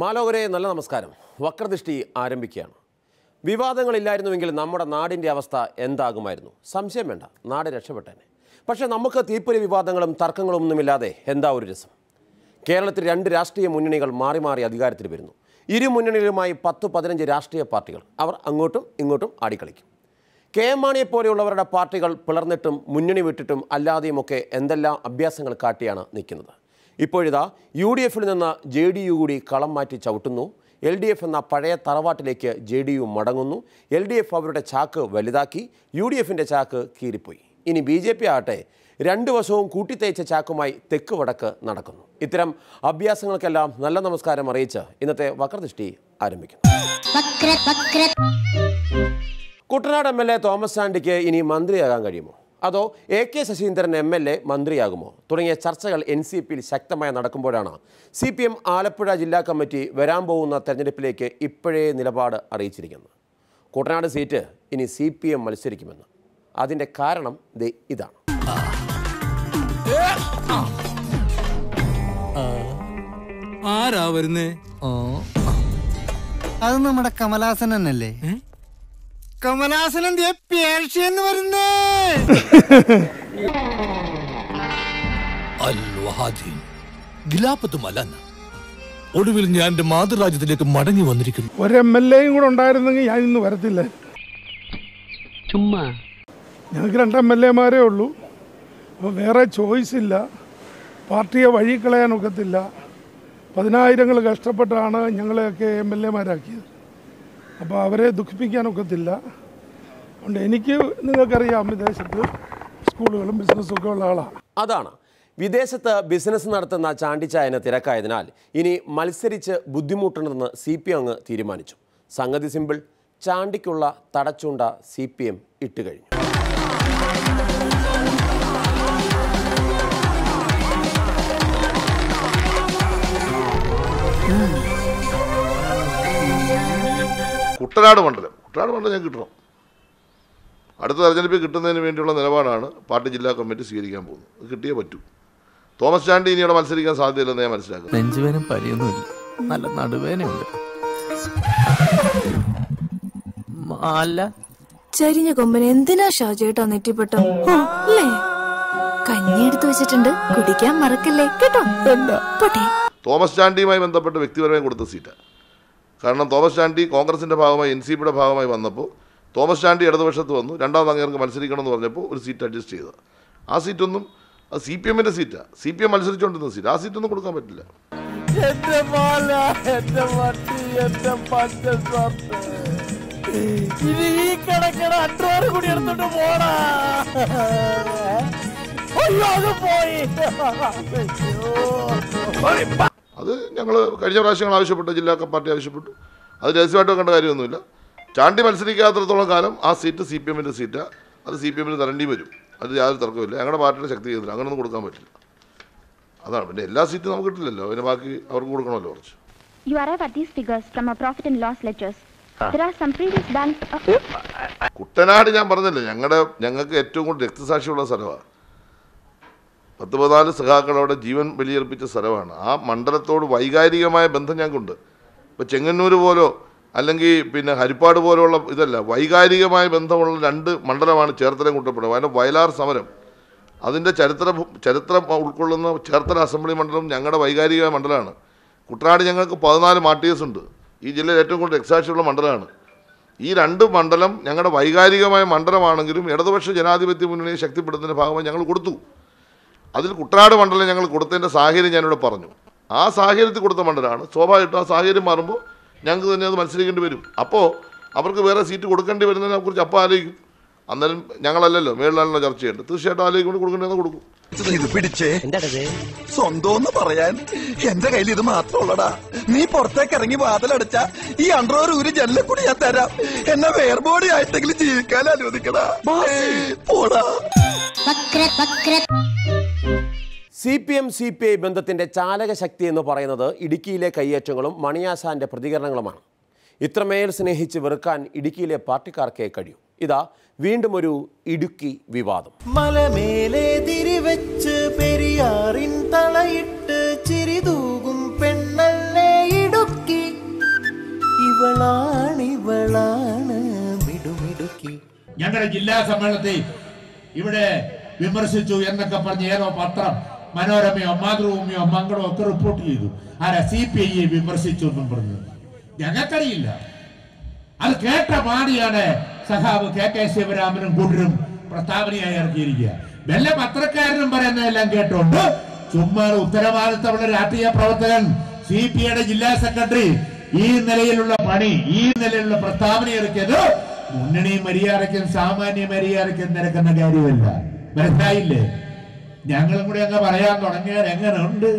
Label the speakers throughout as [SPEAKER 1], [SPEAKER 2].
[SPEAKER 1] മാലോകരെ നല്ല നമസ്കാരം. വക്രദൃഷ്ടി ആരംഭിക്കുകയാണ്. വിവാദങ്ങളില്ലായിരുന്നുവെങ്കിൽ നമ്മുടെ നാടിൻ്റെ അവസ്ഥ എന്താകുമായിരുന്നു? സംശയം വേണ്ട, നാട് രക്ഷപ്പെട്ടേനെ. പക്ഷേ നമുക്ക് തീപ്പൊരി വിവാദങ്ങളും തർക്കങ്ങളും ഒന്നുമില്ലാതെ എന്താ ഒരു രസം? കേരളത്തിൽ 2 രാഷ്ട്രീയ മുന്നണികൾ മാറി മാറി അധികാരത്തിൽ വരുന്നു. ഇരു മുന്നണികളുമായി 10-15 രാഷ്ട്രീയ പാർട്ടികൾ. അവർ അങ്ങോട്ടും ഇങ്ങോട്ടും ആടിക്കളിക്കും. കെ എം മാണിയെ പോലെയുള്ളവരുടെ പാർട്ടികൾ പിളർന്നിട്ടും മുന്നണി വിട്ടിട്ടും അല്ലാതെയുമൊക്കെ എന്തെല്ലാം അഭ്യാസങ്ങൾ കാട്ടിയാണ് നിൽക്കുന്നത്. ഇപ്പോഴിതാ UDFിൽ നിന്ന് JDU കൂടി കളം മാറ്റി ചവിട്ടുന്നു. LDF എന്ന പഴയ തറവാട്ടിലേക്ക് JDU മടങ്ങുന്നു. LDF അവരുടെ ചാക്ക് വലുതാക്കി, UDFിൻ്റെ ചാക്ക് കീറിപ്പോയി. ഇനി BJP ആകട്ടെ 2 വശവും കൂട്ടിത്തേച്ച ചാക്കുമായി തെക്ക് വടക്ക് നടക്കുന്നു. ഇത്തരം അഭ്യാസങ്ങൾക്കെല്ലാം നല്ല നമസ്കാരം അറിയിച്ച് ഇന്നത്തെ വക്രദൃഷ്ടി ആരംഭിക്കുന്നു. കുട്ടനാട് MLA തോമസ് ചാണ്ടിക്ക് ഇനി മന്ത്രിയാകാൻ കഴിയുമോ? അതോ AK ശശീന്ദ്രൻ MLA മന്ത്രിയാകുമോ? തുടങ്ങിയ ചർച്ചകൾ NCPയിൽ ശക്തമായി നടക്കുമ്പോഴാണ് CPM ആലപ്പുഴ ജില്ലാ കമ്മിറ്റി വരാൻ പോകുന്ന തെരഞ്ഞെടുപ്പിലേക്ക് ഇപ്പോഴേ നിലപാട് അറിയിച്ചിരിക്കുന്നത്. കുട്ടനാട് സീറ്റ് ഇനി CPM മത്സരിക്കുമെന്ന്. അതിൻ്റെ കാരണം ഇതാണ്.
[SPEAKER 2] ആരാ വരുന്നേ?
[SPEAKER 3] അത് നമ്മുടെ കമലാസൻ തന്നെയല്ലേ? കമലാസനം പേർഷ്യന്ന് വരുന്നേ.
[SPEAKER 2] ഒടുവിൽ ഞാൻ എന്റെ മാതൃരാജ്യത്തിലേക്ക് മടങ്ങി വന്നിരിക്കുന്നു.
[SPEAKER 4] ഒരു MLA കൂടെ ഉണ്ടായിരുന്നെങ്കിൽ ഞാൻ ഇന്ന് വരത്തില്ല.
[SPEAKER 5] ചുമ്മാ
[SPEAKER 4] ഞങ്ങൾക്ക് 2 MLA ഉള്ളൂ. അപ്പോൾ വേറെ ചോയ്സ് ഇല്ല. പാർട്ടിയെ വഴി കളയാനൊക്കത്തില്ല. 10,000 കഷ്ടപ്പെട്ടാണ് ഞങ്ങളെയൊക്കെ MLA അപ്പോൾ അവരെ ദുഃഖിപ്പിക്കാനൊക്കത്തില്ല. അതുകൊണ്ട് എനിക്ക് നിങ്ങൾക്കറിയാം, വിദേശത്ത് സ്കൂളുകളും ബിസിനസ്സും ഒക്കെ ഉള്ള ആളാണ്.
[SPEAKER 1] അതാണ്, വിദേശത്ത് ബിസിനസ് നടത്തുന്ന ചാണ്ടിച്ചായന് തിരക്കായതിനാൽ ഇനി മത്സരിച്ച് ബുദ്ധിമുട്ടുണ്ടെന്ന് CPM അങ്ങ് തീരുമാനിച്ചു. സംഗതി സിമ്പിൾ, ചാണ്ടിക്കുള്ള തടച്ചുണ്ട CPM ഇട്ടുകഴിഞ്ഞു.
[SPEAKER 6] കുട്ടനാട് മണ്ഡലം ഞാൻ കിട്ടണം. അടുത്ത തെരഞ്ഞെടുപ്പിൽ കിട്ടുന്നതിന് വേണ്ടിയുള്ള നിലപാടാണ് പാർട്ടി ജില്ലാ കമ്മിറ്റി സ്വീകരിക്കാൻ പോകുന്നത്. അത് കിട്ടിയേ പറ്റൂ. തോമസ് ചാണ്ടി ഇനി അവിടെ മത്സരിക്കാൻ സാധ്യതയില്ലെന്ന് ഞാൻ മനസ്സിലാക്കുന്നു.
[SPEAKER 3] നെഞ്ചുവേനും പരിയൊന്നുമില്ല, നല്ല നടുവേനുണ്ട്.
[SPEAKER 7] ചരിഞ്ഞ കൊമ്പന് എന്തിനാ ഷാജേട്ടാ നെറ്റിപ്പെട്ടം അല്ലേ? കഞ്ഞി എടുത്തു വെച്ചിട്ടുണ്ട്, കുടിക്കാൻ മറക്കല്ലേ കേട്ടോ.
[SPEAKER 6] തോമസ് ചാണ്ടിയുമായി ബന്ധപ്പെട്ട് വ്യക്തിപരമായി കൊടുത്ത സീറ്റാണ്. കാരണം തോമസ് ചാണ്ടി കോൺഗ്രസിൻ്റെ ഭാഗമായി NCPയുടെ ഭാഗമായി വന്നപ്പോൾ തോമസ് ചാണ്ടി ഇടതുപക്ഷത്ത് വന്നു. 2ാം അങ്ങേർക്ക് മത്സരിക്കണം എന്ന് പറഞ്ഞപ്പോൾ ഒരു സീറ്റ് അഡ്ജസ്റ്റ് ചെയ്തത്. ആ സീറ്റൊന്നും അത് CPMൻ്റെ സീറ്റാണ്. CPM മത്സരിച്ചുകൊണ്ടിരുന്ന സീറ്റ്. ആ സീറ്റൊന്നും കൊടുക്കാൻ പറ്റില്ല. അത് ഞങ്ങൾ കഴിഞ്ഞ പ്രാവശ്യങ്ങൾ ആവശ്യപ്പെട്ടു, ജില്ലാ പാർട്ടി ആവശ്യപ്പെട്ടു. അത് രഹസ്യമായിട്ട് വെക്കേണ്ട കാര്യമൊന്നുമില്ല. ചാണ്ടി മത്സരിക്കാത്തിടത്തോളം കാലം ആ സീറ്റ് CPMൻ്റെ സീറ്റാണ്. അത് CPMന് തരേണ്ടി വരും. അത് യാതൊരു തർക്കമില്ല. ഞങ്ങളുടെ പാർട്ടിയുടെ ശക്തി കേന്ദ്രം അങ്ങനെയൊന്നും കൊടുക്കാൻ പറ്റില്ല. അതാണ്. പിന്നെ എല്ലാ സീറ്റും നമുക്ക് കിട്ടില്ലല്ലോ, പിന്നെ ബാക്കി അവർക്ക് കൊടുക്കണമല്ലോ കുറച്ച്. കുട്ടനാട് ഞാൻ പറഞ്ഞല്ലോ, ഞങ്ങൾക്ക് ഏറ്റവും കൂടുതൽ രക്തസാക്ഷിയുള്ള സ്ഥലമാണ്. 10-14 സഖാക്കളോടെ ജീവൻ ബലിയർപ്പിച്ച സ്ഥലമാണ്. ആ മണ്ഡലത്തോട് വൈകാരികമായ ബന്ധം ഞങ്ങൾക്കുണ്ട്. ഇപ്പോൾ ചെങ്ങന്നൂർ പോലോ അല്ലെങ്കിൽ പിന്നെ ഹരിപ്പാട് പോലുള്ള ഇതല്ല, വൈകാരികമായ ബന്ധമുള്ള 2 മണ്ഡലമാണ് ചേർത്തലയും കുട്ടപ്പുറം. അതിൻ്റെ വയലാർ സമരം, അതിൻ്റെ ചരിത്രം ഉൾക്കൊള്ളുന്ന ചേർത്തല അസംബ്ലി മണ്ഡലം ഞങ്ങളുടെ വൈകാരിക മണ്ഡലമാണ്. കുട്ടനാട് ഞങ്ങൾക്ക് 14 മാർട്ടിയേഴ്സ് ഉണ്ട്. ഈ ജില്ലയിൽ ഏറ്റവും കൂടുതൽ രക്തസാക്ഷിയുള്ള മണ്ഡലമാണ്. ഈ 2 മണ്ഡലം ഞങ്ങളുടെ വൈകാരികമായ മണ്ഡലമാണെങ്കിലും ഇടതുപക്ഷ ജനാധിപത്യ മുന്നണിയെ ശക്തിപ്പെടുത്തുന്നതിൻ്റെ ഭാഗമായി ഞങ്ങൾ കൊടുത്തു. അതിൽ കുട്ടനാട് മണ്ഡലം ഞങ്ങൾ കൊടുത്തതിൻ്റെ സാഹചര്യം ഞാനിവിടെ പറഞ്ഞു. ആ സാഹചര്യത്തിൽ കൊടുത്ത മണ്ഡലമാണ്. സ്വാഭാവികമായിട്ടും ആ സാഹചര്യം മാറുമ്പോൾ ഞങ്ങൾക്ക് തന്നെ അത് മത്സരിക്കേണ്ടി വരും. അപ്പോൾ അവർക്ക് വേറെ സീറ്റ് കൊടുക്കേണ്ടി വരുന്നതിനെ കുറിച്ച് അപ്പോൾ ആലോചിക്കും. അന്നേരം ഞങ്ങളല്ലല്ലോ, മേളിലാണല്ലോ ചർച്ച ചെയ്യേണ്ടത്. തീർച്ചയായിട്ടും ആലോചിക്കൊണ്ട് കൊടുക്കേണ്ടതെന്ന് കൊടുക്കും.
[SPEAKER 8] ഇത് പിടിച്ചേ, സ്വന്തം പറയാൻ എന്റെ കയ്യിൽ ഇത് മാത്രമുള്ളടാ. നീ പുറത്തേക്ക് ഇറങ്ങി വാതിലടച്ച ഈ അണ്ടർവെയർ ഊരി ജനലിൽ കൂടി ഞാൻ തരാം. എന്നെ വേർബോഡി ആയിട്ടെങ്കിലും ജീവിക്കാൻ അനുവദിക്കടാ. പോടാ.
[SPEAKER 1] CPM CPI ബന്ധത്തിൻ്റെ ചാലകശക്തി എന്ന് പറയുന്നത് ഇടുക്കിയിലെ കയ്യേറ്റങ്ങളും മണിയാസാന്റെ പ്രതികരണങ്ങളുമാണ്. ഇത്രമേൽ സ്നേഹിച്ച് വെറുക്കാൻ ഇടുക്കിയിലെ പാർട്ടിക്കാർക്കേ കഴിയൂ. ഇതാ വീണ്ടും ഒരു ഇടുക്കി വിവാദം.
[SPEAKER 3] മലമേലെ തിരിവെച്ച് പെരിയാറിൻ തളയിട്ട് ചിരിതൂകും
[SPEAKER 9] ഞങ്ങളുടെ ജില്ലാ സമ്മേളനത്തിൽ ഇവിടെ വിമർശിച്ചു എന്നൊക്കെ പറഞ്ഞ് ഏതോ പത്രം മനോരമയോ മാതൃഭൂമിയോ മംഗളോ ഒക്കെ റിപ്പോർട്ട് ചെയ്തു. ആരാ? CPI വിമർശിച്ചു എന്നും പറഞ്ഞു. ഞങ്ങൾക്കറിയില്ല. അത് കേട്ട പാടിയാണ് സഖാവ് KK ശിവരാമനും കൂട്ടരും പ്രസ്താവനയായി ഇറക്കിയിരിക്കുക. വല്ല പത്രക്കാരനും പറയുന്നതെല്ലാം കേട്ടോണ്ട് ചുമ്മാ ഉത്തരവാദിത്തമുള്ള രാഷ്ട്രീയ പ്രവർത്തകൻ CPIയുടെ ജില്ലാ സെക്രട്ടറി ഈ നിലയിലുള്ള പണി, ഈ നിലയിലുള്ള പ്രസ്താവന ഇറക്കിയത് മുന്നണി മര്യാദയ്ക്കും സാമാന്യ മര്യാദയ്ക്കും നിരക്കുന്ന കാര്യമല്ല. മനസ്സിലായില്ലേ? ഞങ്ങളും കൂടി അങ്ങ് പറയാൻ തുടങ്ങിയാൽ എങ്ങനെ ഉണ്ട്?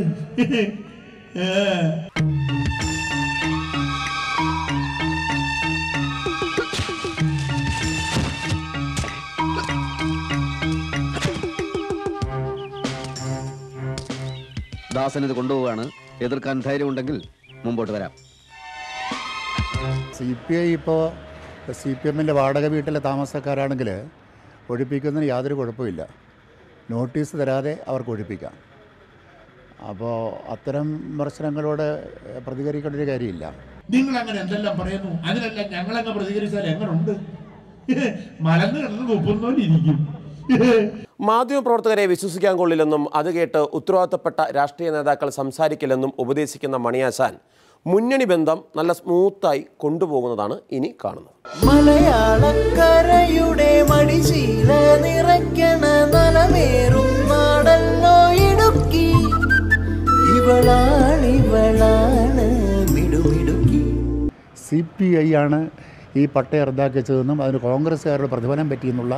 [SPEAKER 10] ദാസൻ ഇത് കൊണ്ടുപോവാണ്. എതിർക്കാൻ ധൈര്യമുണ്ടെങ്കിൽ മുമ്പോട്ട് വരാം.
[SPEAKER 11] CPI ഇപ്പോൾ CPMൻ്റെ വാടക വീട്ടിലെ താമസക്കാരാണെങ്കിൽ ഒഴിപ്പിക്കുന്നതിന് യാതൊരു കുഴപ്പമില്ല. നോട്ടീസ് തരാതെ അവർക്ക് ഒഴിപ്പിക്കാം. അപ്പോൾ അത്തരം വിമർശനങ്ങളോട് പ്രതികരിക്കേണ്ട ഒരു കാര്യമില്ല.
[SPEAKER 9] നിങ്ങൾ അങ്ങനെ എന്തെല്ലാം പറയുന്നു, അതിനെല്ലാം ഞങ്ങളങ്ങ് പ്രതികരിച്ചാൽ എങ്ങനെയുണ്ട്? മലന്ന് കിടന്ന് കുപ്പുന്നോണ്ടിരിക്കും.
[SPEAKER 1] മാധ്യമപ്രവർത്തകരെ വിശ്വസിക്കാൻ കൊള്ളില്ലെന്നും അത് കേട്ട് ഉത്തരവാദിത്തപ്പെട്ട രാഷ്ട്രീയ നേതാക്കൾ സംസാരിക്കില്ലെന്നും ഉപദേശിക്കുന്ന മണിയാശാൻ മുന്നണി ബന്ധം നല്ല സ്മൂത്തായി കൊണ്ടുപോകുന്നതാണ് ഇനി കാണുന്നത്.
[SPEAKER 12] മലയാളക്കരയുടെ മടിശീല നിറയ്ക്കണ നലമേറും നാടല്ലോ ഇടുക്കി, ഇവളാണ് മിടുമിടുക്കി.
[SPEAKER 11] CPI ആണ് ഈ പട്ടയ റദ്ദാക്കിച്ചതെന്നും അതിന് കോൺഗ്രസ്സുകാരുടെ പ്രതിഫലം പറ്റിയെന്നുള്ള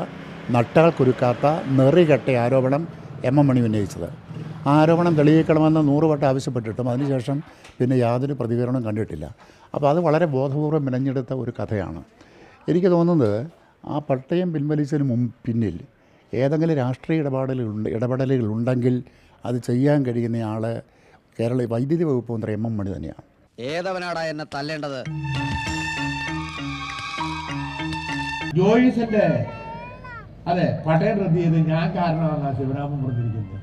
[SPEAKER 11] നട്ടാൽ കുരുക്കാത്ത നെറികെട്ട ആരോപണം M.M. മണി ഉന്നയിച്ചത്. ആ ആരോപണം തെളിയിക്കണമെന്ന് 100 വട്ടം ആവശ്യപ്പെട്ടിട്ടും അതിനുശേഷം പിന്നെ യാതൊരു പ്രതികരണവും കണ്ടിട്ടില്ല. അപ്പോൾ അത് വളരെ ബോധപൂർവ്വം മെനഞ്ഞെടുത്ത ഒരു കഥയാണ്. എനിക്ക് തോന്നുന്നത് ആ പട്ടയം പിൻവലിച്ചതിന് പിന്നിൽ ഏതെങ്കിലും രാഷ്ട്രീയ ഇടപെടലുകളുണ്ടെങ്കിൽ അത് ചെയ്യാൻ കഴിയുന്ന ആൾ കേരള വൈദ്യുതി വകുപ്പ് മന്ത്രി M.M. മണി തന്നെയാണ്.
[SPEAKER 10] ഏതവനാടാ എന്നെ തല്ലേണ്ടത്?
[SPEAKER 9] ജോയിസിന്റെ അതെ പട്ടയം റദ്ദ് ചെയ്ത് ഞാൻ കാരണമാണ് ശിവരാമൻ പറഞ്ഞിരിക്കുന്നത്.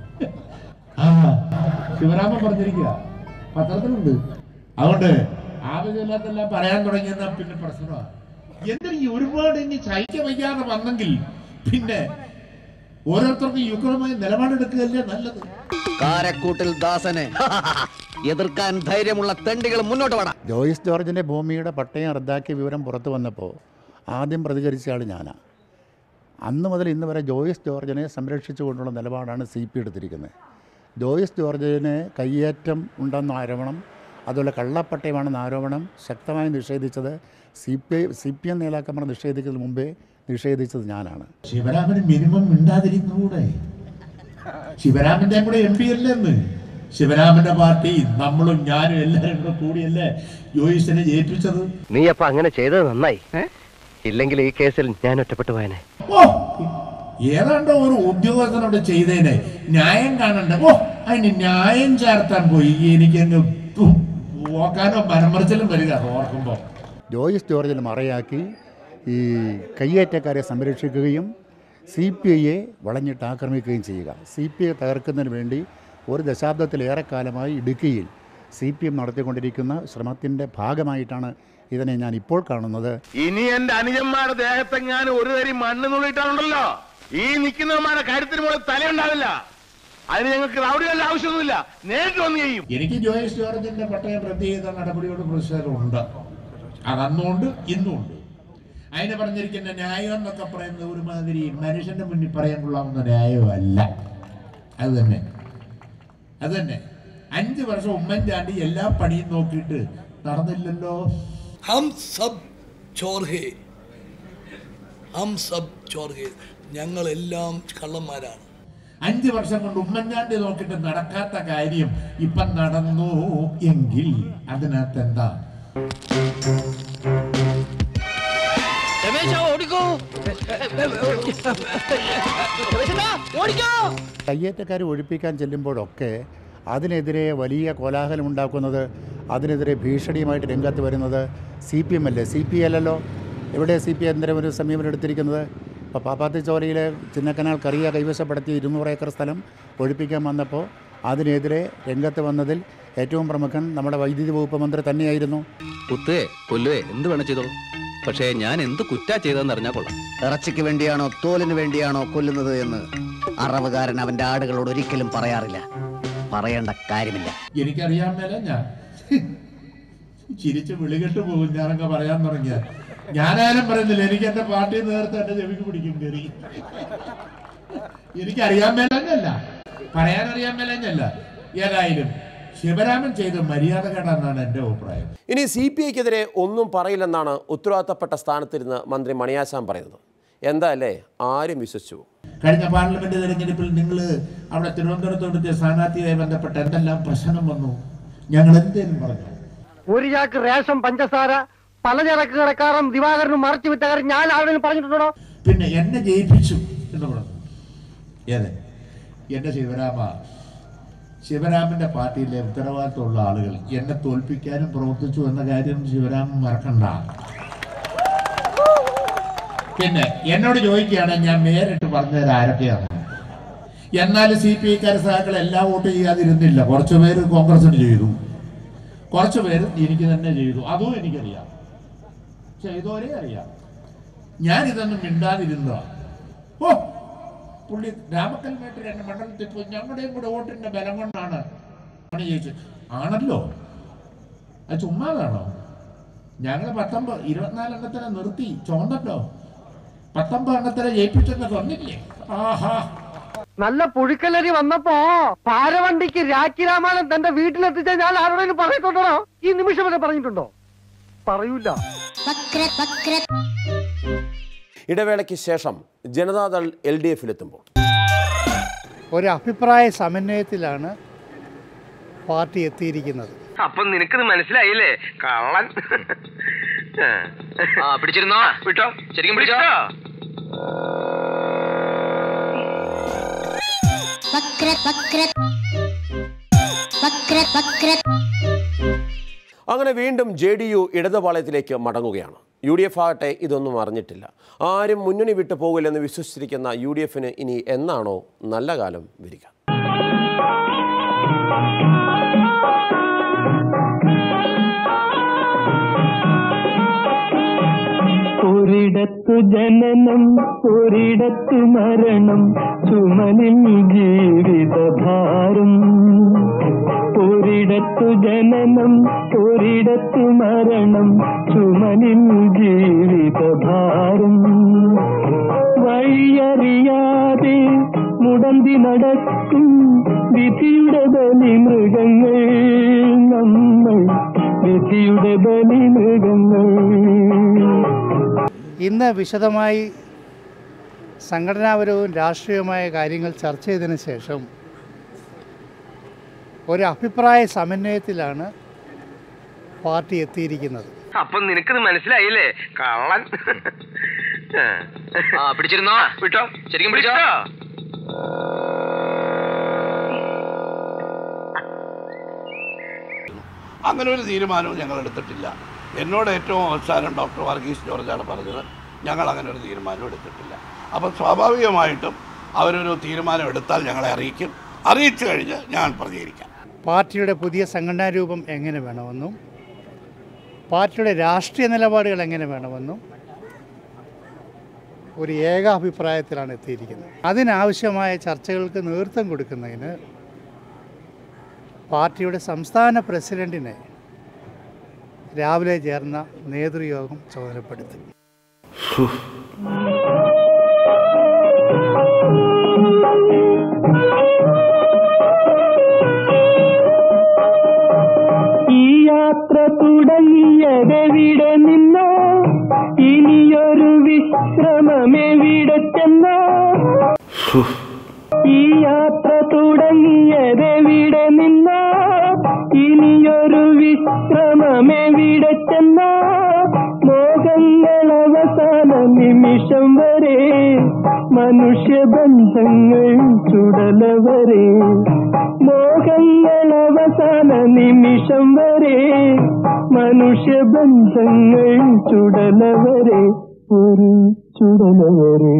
[SPEAKER 9] ശിവരാമൻ പറഞ്ഞിരിക്കുക, പത്രത്തിലുണ്ട്. അതുകൊണ്ട് ആവശ്യമില്ലാത്തെല്ലാം പറയാൻ തുടങ്ങിയെന്നാ പിന്നെ പ്രശ്നമാണ്. എന്തിനീ ഒരുപാട് ഇനി സഹിക്കാൻ വയ്യാതെ വന്നെങ്കിൽ പിന്നെ ഓരോരുത്തർക്കും യുക്തമായ നിലപാടെടുക്കുകയല്ലേ നല്ലത്.
[SPEAKER 10] കാരക്കൂട്ടിൽ ദാസനെ എതിർക്കാൻ ധൈര്യമുള്ള തെണ്ടികൾ മുന്നോട്ട് വേണം.
[SPEAKER 11] ജോയിസ് ജോർജിൻ്റെ ഭൂമിയുടെ പട്ടയം റദ്ദാക്കിയ വിവരം പുറത്തു വന്നപ്പോൾ ആദ്യം പ്രതികരിച്ച ആൾ ഞാനാണ്. അന്ന് മുതൽ ഇന്ന് വരെ ജോയിസ് ജോർജിനെ സംരക്ഷിച്ചുകൊണ്ടുള്ള നിലപാടാണ് CPI എടുത്തിരിക്കുന്നത്. ജോയിസ് ജോർജിന് കയ്യേറ്റം ഉണ്ടെന്ന ആരോപണം, അതുപോലെ കള്ളപ്പട്ടയമാണെന്ന ആരോപണം ശക്തമായി നിഷേധിച്ചത് CPM നേതാക്കന്മാർ നിഷേധിക്കുന്നതിന് മുമ്പേ നിഷേധിച്ചത് ഞാനാണ്.
[SPEAKER 9] ശിവരാമന് മിനിമം മിണ്ടാതിരിക്കൂടെ? ശിവരാമന്റെ കൂടെ MP അല്ലെന്ന്. ശിവരാമന്റെ പാർട്ടി നമ്മളും ഞാനും എല്ലാവരും കൂടെ കൂടിയല്ലേ ജോയിസിനെ ജയിപ്പിച്ചത്.
[SPEAKER 13] നീ അപ്പൊ അങ്ങനെ ചെയ്തത് നന്നായി. ഇല്ലെങ്കിൽ ഈ കേസിൽ ഞാൻ ഒറ്റപ്പെട്ടു പോയനെ.
[SPEAKER 9] ഏതാണ്ടോ ഒരു ഉദ്യോഗസ്ഥനോട് ചെയ്തേനെ ന്യായം കാണണ്ട. അതിന് ന്യായം ചേർത്താൻ പോയി എനിക്കങ്ങ് പോക്കാനോ മരമറിച്ചിലും വരിക ഓർക്കുമ്പോ.
[SPEAKER 11] ജോയിസ് ജോർജിനെ മറയാക്കി ഈ കയ്യേറ്റക്കാരെ സംരക്ഷിക്കുകയും CPIയെ വളഞ്ഞിട്ട് ആക്രമിക്കുകയും ചെയ്യുക. CPI തകർക്കുന്നതിന് വേണ്ടി ഒരു ദശാബ്ദത്തിലേറെക്കാലമായി ഇടുക്കിയിൽ CPM നടത്തിക്കൊണ്ടിരിക്കുന്ന ശ്രമത്തിൻ്റെ ഭാഗമായിട്ടാണ് ഇതിനെ ഞാൻ ഇപ്പോൾ കാണുന്നത്.
[SPEAKER 14] ഇനി എന്റെ അനുജന്മാരുടെ ദേഹത്തെങ്ങാനും ഒരു തരി മണ്ണ് നുള്ളിട്ടാണുണ്ടല്ലോ, ഈ നിൽക്കുന്നവന്മാരുടെ കാര്യത്തിന് മുകളിൽ തലയുണ്ടാവില്ല. അതിന് ഞങ്ങൾക്ക് റൗഡികളുടെ ആവശ്യമൊന്നുമില്ല, നേരിട്ട് വന്ന് ചെയ്യും.
[SPEAKER 9] എനിക്ക് ജോയിസ് ജോർജിന്റെ പട്ടയം റദ്ദ് ചെയ്ത നടപടിയോട് പ്രതിഷേധമുണ്ട്. അതന്നുകൊണ്ട് ഇന്നുണ്ട്. അതിന് പറഞ്ഞിരിക്കുന്ന ന്യായം എന്നൊക്കെ പറയുന്നത് ഒരുമാതിരി മനുഷ്യന്റെ മുന്നിൽ പറയാൻ കൊള്ളാവുന്ന ന്യായമല്ല. അത് തന്നെ 5 വർഷം ഉമ്മൻചാണ്ടി എല്ലാ പണിയും നോക്കിയിട്ട് നടന്നില്ലല്ലോ.
[SPEAKER 2] ഹം സബ് ചോർ ഹേ, ഞങ്ങളെല്ലാം കള്ളന്മാരാണ്.
[SPEAKER 9] 5 വർഷം കൊണ്ട് ഉമ്മൻചാണ്ടി നോക്കിയിട്ട് നടക്കാത്ത കാര്യം ഇപ്പം നടന്നു എങ്കിൽ അതിനകത്ത് എന്താ?
[SPEAKER 11] കയ്യേറ്റക്കാർ ഒഴിപ്പിക്കാൻ ചെല്ലുമ്പോഴൊക്കെ അതിനെതിരെ വലിയ കോലാഹലം ഉണ്ടാക്കുന്നത്, അതിനെതിരെ ഭീഷണിയുമായിട്ട് രംഗത്ത് വരുന്നത് CPM അല്ലേ? CPI അല്ലല്ലോ. എവിടെ CPI എന്തിനും ഒരു സമീപനം എടുത്തിരിക്കുന്നത്? ഇപ്പോൾ പാപ്പാത്തിച്ചോലയിലെ ചിന്നക്കനാൽ കറിയ കൈവശപ്പെടുത്തി 200 ഏക്കർ സ്ഥലം ഒഴിപ്പിക്കാൻ വന്നപ്പോൾ അതിനെതിരെ രംഗത്ത് വന്നതിൽ ഏറ്റവും പ്രമുഖൻ നമ്മുടെ വൈദ്യുതി വകുപ്പ് മന്ത്രി തന്നെയായിരുന്നു.
[SPEAKER 3] കുത്തേ കൊല്ലുവേ എന്ത് വേണം ചെയ്തോളൂ.
[SPEAKER 10] പക്ഷേ ഞാൻ എന്ത് കുറ്റാ ചെയ്തെന്ന് അറിഞ്ഞാൽ കൊള്ളാം.
[SPEAKER 3] ഇറച്ചിക്ക് വേണ്ടിയാണോ തോലിന് വേണ്ടിയാണോ കൊല്ലുന്നത് എന്ന് അറവുകാരൻ അവന്റെ ആടുകളോട് ഒരിക്കലും പറയാറില്ല. പറയേണ്ട കാര്യമില്ല.
[SPEAKER 9] എനിക്കറിയാൻ മേലെ ഞാൻ ചിരിച്ച് വിളികെട്ട് പോകും. ഞാനൊക്കെ പറയാൻ തുടങ്ങിയ ഞാനാരും പറയുന്നില്ല. എനിക്ക് എന്റെ പാർട്ടി നേരത്തെ എന്റെ ചെവിക്ക് പിടിക്കും കയറി. എനിക്കറിയാൻ മേലല്ല, പറയാനറിയാൻ മേലല്ല. ഏതായാലും ശിവരാമൻ ചെയ്ത് മര്യാദ കേടാന്നാണ് എൻ്റെ അഭിപ്രായം.
[SPEAKER 1] ഇനി CPIക്കെതിരെ ഒന്നും പറയില്ലെന്നാണ് ഉത്തരവാദിത്തപ്പെട്ട സ്ഥാനത്തിരുന്ന് മന്ത്രി മണിയാശാൻ പറയുന്നത്. എന്താ അല്ലേ, ആരും വിശ്വസിച്ചു.
[SPEAKER 9] കഴിഞ്ഞ പാർലമെന്റ് തെരഞ്ഞെടുപ്പിൽ നിങ്ങൾ അവിടെ തിരുവനന്തപുരത്തോടത്തെ സ്ഥാനാർത്ഥിയുമായി ബന്ധപ്പെട്ട് എന്തെല്ലാം പ്രശ്നം വന്നു, ഞങ്ങൾ എന്തേലും പറഞ്ഞു?
[SPEAKER 13] ഒരു ചാക്ക് റേഷൻ പഞ്ചസാര പലചരക്ക് കടക്കാരൻ ദിവാകരനും മറച്ചു വിട്ട കാര്യം ഞാൻ ആരോടും പറഞ്ഞിട്ടുണ്ടോ?
[SPEAKER 9] പിന്നെ എന്നെ ജയിപ്പിച്ചു എന്ന് പറഞ്ഞു. ഏതെ എന്റെ ശിവരാമന്റെ പാർട്ടിയിലെ ഉത്തരവാദിത്തമുള്ള ആളുകൾ എന്നെ തോൽപ്പിക്കാനും പ്രവർത്തിച്ചു എന്ന കാര്യം ശിവരാമൻ മറക്കണ്ട. പിന്നെ എന്നോട് ചോദിക്കുകയാണ് ഞാൻ നേരിട്ട് പറഞ്ഞത് ആരൊക്കെയാണ്. എന്നാൽ CPIക്കാർ സഹാക്കൾ എല്ലാം വോട്ട് ചെയ്യാതിരുന്നില്ല. കുറച്ചുപേര് കോൺഗ്രസിന് ചെയ്തു, കുറച്ചുപേര് എനിക്ക് തന്നെ ചെയ്തു. അതും എനിക്കറിയാം, ചെയ്തോരേ അറിയാം. ഞാനിതൊന്നും മിണ്ടാതിരുന്നതാണ്. ഓ പുള്ളി രാമക്കൽമേട്ടിൽ എന്റെ മണ്ഡലത്തിൽ പോയി ഞങ്ങളുടെയും കൂടെ വോട്ടിന്റെ ബലം കൊണ്ടാണ് പണി ജയിച്ചത്. ആണല്ലോ, അത് ചുമ്മാതാണോ? ഞങ്ങൾ 24 എണ്ണത്തിനെ നിർത്തി ചോന്നല്ലോ, 19 എണ്ണത്തിനെ ജയിപ്പിച്ചെന്ന് തോന്നില്ലേ? ആഹാ,
[SPEAKER 13] നല്ല പുഴുക്കലരി വന്നപ്പോ പാരവണ്ടിക്ക് രാഖി രാമായണം തന്റെ വീട്ടിലെത്തിച്ച ഞാൻ ആരോടെങ്കിലും പറഞ്ഞിട്ടുണ്ടോ? ഈ നിമിഷം വരെ പറഞ്ഞിട്ടുണ്ടോ? പറയൂല.
[SPEAKER 1] ഇടവേളയ്ക്ക് ശേഷം ജനതാദൾ LDFിലെത്തുമ്പോൾ
[SPEAKER 15] ഒരു അഭിപ്രായ സമന്വയത്തിലാണ് പാർട്ടി എത്തിയിരിക്കുന്നത്.
[SPEAKER 13] അപ്പൊ നിനക്കത് മനസ്സിലായില്ലേ കള്ളൻ? പിടിച്ചിരുന്നോ? വിട്ടോ, ശരിക്കും പിടിച്ചോ?
[SPEAKER 1] അങ്ങനെ വീണ്ടും JDU ഇടതുപാളയത്തിലേക്ക് മടങ്ങുകയാണ്. UDF ആകട്ടെ ഇതൊന്നും അറിഞ്ഞിട്ടില്ല. ആരും മുന്നണി വിട്ടു പോകില്ലെന്ന് വിശ്വസിച്ചിരിക്കുന്ന UDFന് ഇനി എന്നാണോ നല്ല കാലം വരിക?
[SPEAKER 12] ഒരിടത്തു ജനനം ഒരിടത്തു മരണം ചുമലിൽ ജീവിതഭാരം. ഒരിടത്തു ജനനം ഒരിടത്തു മരണം ചുമലിൽ ജീവിതഭാരം. വഴിയറിയാതെ മുടന്തി നടക്കും വിധിയുടെ ബലി മൃഗങ്ങൾ നമ്മൾ, വിധിയുടെ ബലി മൃഗങ്ങൾ.
[SPEAKER 15] ഇന്ന് വിശദമായി സംഘടനാപരവും രാഷ്ട്രീയവുമായ കാര്യങ്ങൾ ചർച്ച ചെയ്തതിന് ശേഷം ഒരു അഭിപ്രായ സമന്വയത്തിലാണ് പാർട്ടി എത്തിയിരിക്കുന്നത്.
[SPEAKER 13] അപ്പൊ നിനക്കത് മനസ്സിലായില്ലേ കള്ളൻ? പിടിച്ചിരുന്നോ? വിട്ടോ, ശരിക്കും പിടിച്ചോ?
[SPEAKER 16] അങ്ങനെ ഒരു തീരുമാനവും ഞങ്ങൾ എടുത്തിട്ടില്ല. എന്നോട് ഏറ്റവും അവസാനം ഡോക്ടർ വർഗീസ് ജോർജാണ് പറഞ്ഞത് ഞങ്ങൾ അങ്ങനെ ഒരു തീരുമാനം എടുത്തിട്ടില്ല. അപ്പം സ്വാഭാവികമായിട്ടും അവരൊരു തീരുമാനം എടുത്താൽ ഞങ്ങളെ അറിയിക്കും. അറിയിച്ചു കഴിഞ്ഞ് ഞാൻ പ്രതികരിക്കാം.
[SPEAKER 15] പാർട്ടിയുടെ പുതിയ സംഘടനാ രൂപം എങ്ങനെ വേണമെന്നും പാർട്ടിയുടെ രാഷ്ട്രീയ നിലപാടുകൾ എങ്ങനെ വേണമെന്നും ഒരു ഏകാഭിപ്രായത്തിലാണ് എത്തിയിരിക്കുന്നത്. അതിനാവശ്യമായ ചർച്ചകൾക്ക് നേതൃത്വം കൊടുക്കുന്നതിന് പാർട്ടിയുടെ സംസ്ഥാന പ്രസിഡന്റിനെ രാവിലെ ചേർന്ന നേതൃയോഗം ചുമതലപ്പെടുത്തി.
[SPEAKER 12] ഈ യാത്ര തുടങ്ങിയതെവിടെ നിന്നോ, ഇനിയൊരു വിശ്രമമെവിടെ ചെന്നോ. ഈ യാത്ര തുടങ്ങിയതെവിടെ നിന്നോ, ഇനിയൊരു വിശ്രമമെവിടെ ചെന്നോ. മോഹങ്ങൾ അവസാന നിമിഷം വരെ, മനുഷ്യബന്ധങ്ങൾ ചുടലവരെ. മോഹങ്ങൾ അവസാന നിമിഷം വരെ, മനുഷ്യബന്ധങ്ങൾ ചുടലവരെ, ഒരു ചുടലവരെ.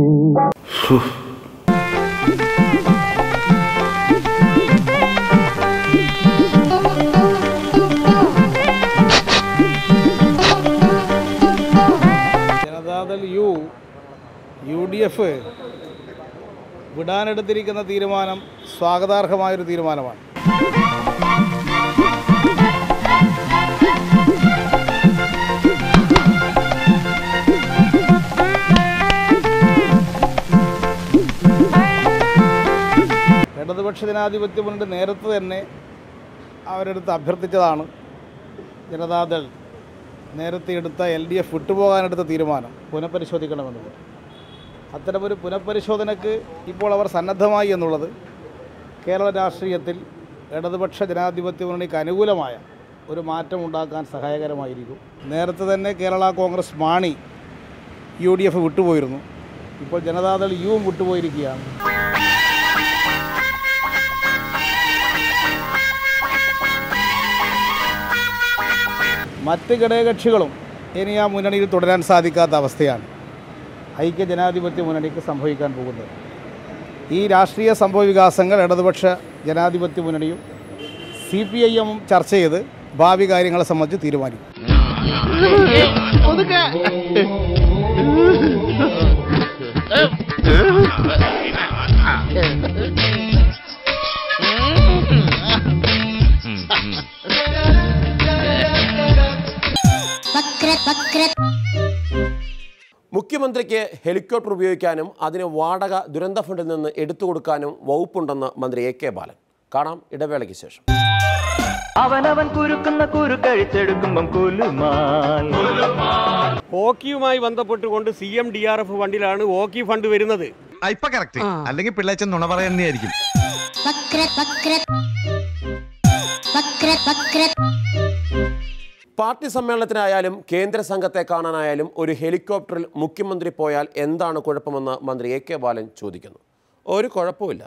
[SPEAKER 17] UDF വിടാനെടുത്തിരിക്കുന്ന തീരുമാനം സ്വാഗതാർഹമായൊരു തീരുമാനമാണ്. ഇടതുപക്ഷ ജനാധിപത്യ മുന്നണി നേരത്തെ തന്നെ അവരെടുത്ത് അഭ്യർത്ഥിച്ചതാണ് ജനതാദൾ നേരത്തെ എടുത്ത LDF വിട്ടുപോകാനെടുത്ത തീരുമാനം പുനഃപരിശോധിക്കണമെന്നുള്ളത്. അത്തരമൊരു പുനഃപരിശോധനയ്ക്ക് ഇപ്പോൾ അവർ സന്നദ്ധമായി എന്നുള്ളത് കേരള രാഷ്ട്രീയത്തിൽ ഇടതുപക്ഷ ജനാധിപത്യ മുന്നണിക്ക് അനുകൂലമായ ഒരു മാറ്റം ഉണ്ടാക്കാൻ സഹായകരമായിരിക്കും. നേരത്തെ തന്നെ കേരള കോൺഗ്രസ് മാണി UDF വിട്ടുപോയിരുന്നു. ഇപ്പോൾ ജനതാദൾ യുവും വിട്ടുപോയിരിക്കുകയാണ്. മറ്റ് ഘടകകക്ഷികളും ഇനി ആ മുന്നണിയിൽ തുടരാൻ സാധിക്കാത്ത അവസ്ഥയാണ് ഐക്യ ജനാധിപത്യ മുന്നണിക്ക് സംഭവിക്കാൻ പോകുന്നത്. ഈ രാഷ്ട്രീയ സംഭവ വികാസങ്ങൾ ഇടതുപക്ഷ ജനാധിപത്യ മുന്നണിയും CPIM ചർച്ച ചെയ്ത് ഭാവി കാര്യങ്ങളെ സംബന്ധിച്ച് തീരുമാനിക്കും.
[SPEAKER 1] മുഖ്യമന്ത്രിക്ക് ഹെലികോപ്റ്റർ ഉപയോഗിക്കാനും അതിന് വാടക ദുരന്ത ഫണ്ടിൽ നിന്ന് എടുത്തു കൊടുക്കാനും വകുപ്പുണ്ടെന്ന് മന്ത്രി AK ബാലൻ. കാണാം ഇടവേളയ്ക്ക് ശേഷം.
[SPEAKER 18] അവനവൻ കുരുക്കുന്ന കുരുക്കഴിച്ചെടുക്കുമ്പം
[SPEAKER 19] ഹോക്കിയുമായി ബന്ധപ്പെട്ടുകൊണ്ട് CMDRF ഫണ്ടിലാണ് ഹോക്കി ഫണ്ട് വരുന്നത്.
[SPEAKER 20] ഇപ്പൊ കറക്റ്റ്, അല്ലെങ്കിൽ പിള്ളേച്ചൻ നുണ പറയുന്നതായിരിക്കും.
[SPEAKER 1] പാർട്ടി സമ്മേളനത്തിനായാലും കേന്ദ്ര സംഘത്തെ കാണാനായാലും ഒരു ഹെലികോപ്റ്ററിൽ മുഖ്യമന്ത്രി പോയാൽ എന്താണ് കുഴപ്പമെന്ന് മന്ത്രി AK ബാലൻ ചോദിക്കുന്നു. ഒരു കുഴപ്പമില്ല.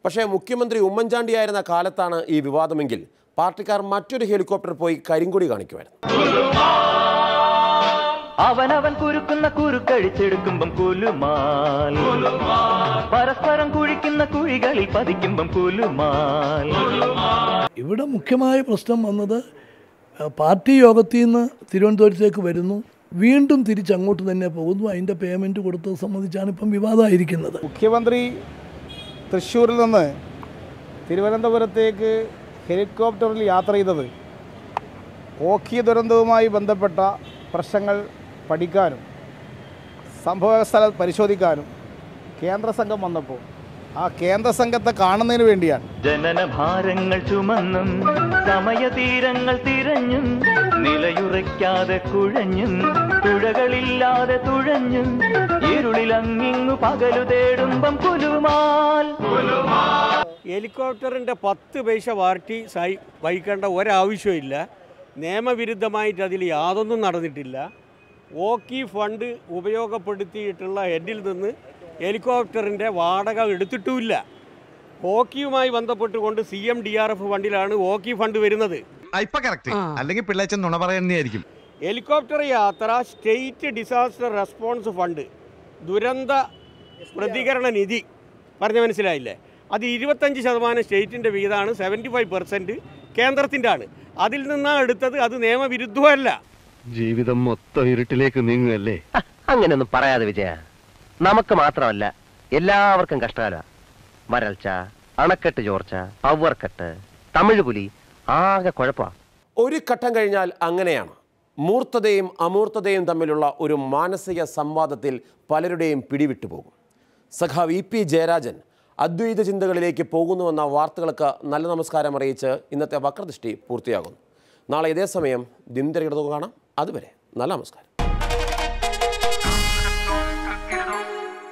[SPEAKER 1] പക്ഷേ മുഖ്യമന്ത്രി ഉമ്മൻചാണ്ടിയായിരുന്ന കാലത്താണ് ഈ വിവാദമെങ്കിൽ പാർട്ടിക്കാർ മറ്റൊരു ഹെലികോപ്റ്റർ പോയി കരിങ്കൊടി കാണിക്കുമായിരുന്നു.
[SPEAKER 18] അവനവൻ കുരുക്കുന്ന കുരുക്കഴിച്ചെടുക്കുമ്പം കുലുമാൽ, പരസ്പരം കുഴിക്കുന്ന കുഴികളിൽ പതിക്കുമ്പം കുലുമാൽ.
[SPEAKER 2] ഇവിടെ മുഖ്യമായ പ്രശ്നം വന്നത് പാർട്ടി യോഗത്തിൽ നിന്ന് തിരുവനന്തപുരത്തേക്ക് വരുന്നു, വീണ്ടും തിരിച്ചങ്ങോട്ട് തന്നെ പോകുന്നു. അതിൻ്റെ പേയ്മെൻറ്റ് കൊടുത്തത് സംബന്ധിച്ചാണ് ഇപ്പം വിവാദമായിരിക്കുന്നത്.
[SPEAKER 17] മുഖ്യമന്ത്രി തൃശ്ശൂരിൽ നിന്ന് തിരുവനന്തപുരത്തേക്ക് ഹെലികോപ്റ്ററിൽ യാത്ര ചെയ്തത് ഓഖി ദുരന്തവുമായി ബന്ധപ്പെട്ട പ്രശ്നങ്ങൾ പഠിക്കാനും സംഭവസ്ഥലം പരിശോധിക്കാനും കേന്ദ്ര സംഘം വന്നപ്പോൾ ആ കേന്ദ്ര സംഘത്തെ കാണുന്നതിന് വേണ്ടിയാണ്.
[SPEAKER 18] ജനനഭാരങ്ങൾ ചുമന്നും സമയതീരങ്ങൾ തിരഞ്ഞും നിലയുറയ്ക്കാതെ കുഴഞ്ഞും തുഴകളില്ലാതെ തുഴഞ്ഞും ഇരുളിലങ്ങിങ്ങു പകലു തേടുമ്പം കുലുമാൽ.
[SPEAKER 19] ഹെലികോപ്റ്ററിൻ്റെ 10 പൈസ പാർട്ടി വഹിക്കേണ്ട ഒരാവശ്യമില്ല. നിയമവിരുദ്ധമായിട്ട് അതിൽ യാതൊന്നും നടന്നിട്ടില്ല. ഹോക്കി ഫണ്ട് ഉപയോഗപ്പെടുത്തിയിട്ടുള്ള ഹെഡിൽ നിന്ന് ഹെലികോപ്റ്ററിൻ്റെ വാടക എടുത്തിട്ടുമില്ല. ഹോക്കിയുമായി ബന്ധപ്പെട്ടുകൊണ്ട് CMDRF ഫണ്ടിലാണ് ഹോക്കി ഫണ്ട് വരുന്നത്.
[SPEAKER 20] ഇപ്പൊ കറക്റ്റ്, അല്ലെങ്കിൽ പിള്ളേച്ചൻ നുണ പറയുന്നതായിരിക്കും.
[SPEAKER 19] ഹെലികോപ്റ്റർ യാത്ര സ്റ്റേറ്റ് ഡിസാസ്റ്റർ റെസ്പോൺസ് ഫണ്ട്, ദുരന്ത പ്രതികരണ നിധി പറഞ്ഞ മനസ്സിലായില്ലേ? അത് 25% സ്റ്റേറ്റിൻ്റെ വീതമാണ്, 75% കേന്ദ്രത്തിൻ്റെ ആണ്. അതിൽ നിന്നാണ് എടുത്തത്. അത് നിയമവിരുദ്ധമല്ല.
[SPEAKER 21] ജീവിതം മൊത്തം ഇരുട്ടിലേക്ക് നീങ്ങുകയല്ലേ?
[SPEAKER 5] അങ്ങനെയൊന്നും പറയാതെ വിജയ. നമുക്ക് മാത്രമല്ല, എല്ലാവർക്കും കഷ്ടകാല. വരൾച്ച, അണക്കെട്ട് ചോർച്ച, ഔവർക്കെട്ട്, തമിഴ് പുലി, ആകെ കുഴപ്പ.
[SPEAKER 1] ഒരു ഘട്ടം കഴിഞ്ഞാൽ അങ്ങനെയാണ്. മൂർത്തതയും അമൂർത്തതയും തമ്മിലുള്ള ഒരു മാനസിക സംവാദത്തിൽ പലരുടെയും പിടിവിട്ടു പോകും. സഖാവ് EP ജയരാജൻ അദ്വൈത ചിന്തകളിലേക്ക് പോകുന്നുവെന്ന വാർത്തകൾക്ക് നല്ല നമസ്കാരം അറിയിച്ച് ഇന്നത്തെ വക്രദൃഷ്ടി പൂർത്തിയാകുന്നു. നാളെ ഇതേ സമയം ദിനദർശനം കാണാം. അതുവരെ നല്ല നമസ്കാരം.